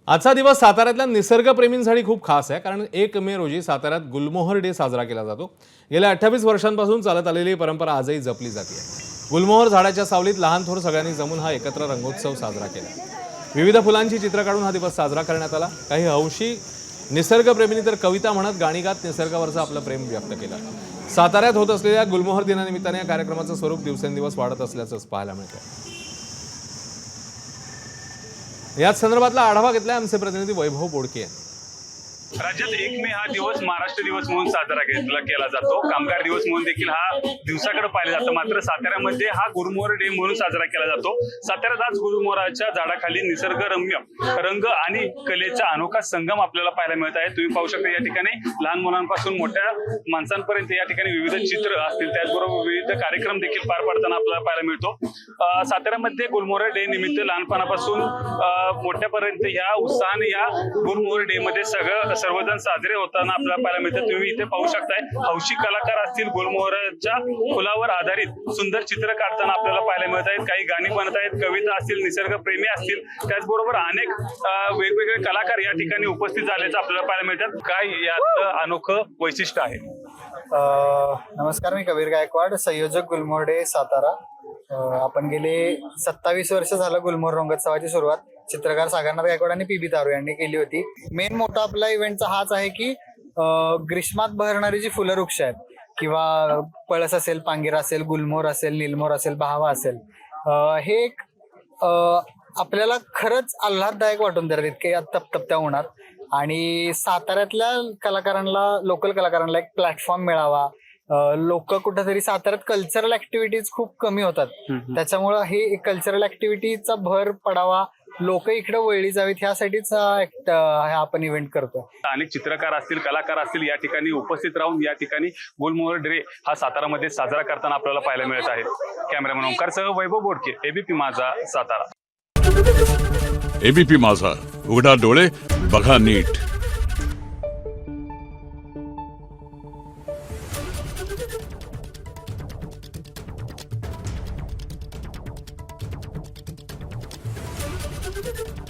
आजचा दिवस साताऱ्यातल्या निसर्गप्रेमींसाठी खूप खास आहे, कारण 1 मे रोजी साताऱ्यात गुलमोहर डे साजरा केला जातो। गेल्या 28 वर्षांपासून चालत आलेली परंपरा आजही जपली जाते। गुलमोहर झाडाच्या सावलीत लहान थोर सगळ्यांनी जमून हा एकत्र रंगोत्सव साजरा केला। विविध फुलांची चित्र काढून हा दिवस साजरा करण्यात आला। काही हौशी निसर्गप्रेमींनी तर कविता म्हणत गाणी गात निसर्गावरचं आपलं प्रेम व्यक्त केलं। साताऱ्यात होत असलेल्या गुलमोहर दिनानिमित्ताने या कार्यक्रमाचं स्वरूप दिवसेंदिवस वाढत असल्याचं पाहायला मिळतं। याच संदर्भातला आढावा घेतलाय आमचे प्रतिनिधी वैभव बोडके यांनी। राज्यात 1 मे हा दिवस महाराष्ट्र दिवस म्हणून साजरा केला जातो। कामगार दिवस म्हणून देखील हा दिवसाकडे पाहिलं जातं। मात्र साताऱ्यामध्ये हा गुलमोहर डे म्हणून साजरा केला जातो। साताऱ्यात आज गुलमोहराच्या झाडाखाली निसर्गरम्य रंग आणि कलेचा अनोखा संगम आपल्याला पाहायला मिळत आहे। तुम्ही पाहू शकता या ठिकाणी लहान मुलांपासून मोठ्या माणसांपर्यंत या ठिकाणी विविध चित्र असतील, त्याचबरोबर विविध कार्यक्रम देखील पार पडताना आपल्याला पाहायला मिळतो। साताऱ्यामध्ये गुलमोहर डे निमित्त लहानपणापासून मोठ्यापर्यंत या उत्साहाने या गुलमोहर डे मध्ये सर्वजण साजरे होताना आपल्याला पाहायला मिळतात। तुम्ही इथे पाहू शकताय हौशी कलाकार असतील, गुलमोहराच्या फुलावर आधारित सुंदर चित्र काढताना आपल्याला पाहायला मिळत आहेत। काही गाणी बनत आहेत, कविता असतील, निसर्गप्रेमी असतील, त्याचबरोबर अनेक वेगवेगळे कलाकार या ठिकाणी उपस्थित झाल्याचं आपल्याला पाहायला मिळतात। काय यात अनोखं वैशिष्ट्य आहे? नमस्कार, मी कबीर गायकवाड, संयोजक गुलमोहर डे सातारा। आपण गेले 27 वर्ष झालं गुलमोहर रंगोत्सवाची सुरुवात चित्रकार सागरनाथ गायकवाड आणि पीबी तारू यांनी केली होती। मेन मोठा आपला इव्हेंटचा हाच आहे की ग्रीष्मात बहरणारी जी फुलवृक्ष आहेत किंवा पळस असेल, पांगिरा असेल, गुलमोहर असेल, नीलमोहर असेल, बहावा असेल, हे एक आपल्याला खरंच आल्हाददायक वाटून देतात इतके तपतपत्या उन्हात। आणि साताऱ्यातल्या कलाकारांना, लोकल कलाकारांना एक प्लॅटफॉर्म मिळावा। लोक कुठेतरी साताऱ्यात कल्चरल ऍक्टिव्हिटीज खूप कमी होतात, त्याच्यामुळं हे कल्चरल ऍक्टिव्हिटीचा भर पडावा, लोक इकडे वळली जावीत, ह्यासाठीच आपण इव्हेंट करतो। अनेक चित्रकार असतील, कलाकार असतील, या ठिकाणी उपस्थित राहून या ठिकाणी गुलमोहर डे हा सातारामध्ये साजरा करताना आपल्याला पाहायला मिळत आहे। कॅमेरामॅन ओंकारसह वैभव बोडके, एबीपी माझा, सातारा। एबीपी माझा, उघडा डोळे बघा नीट। Thank you.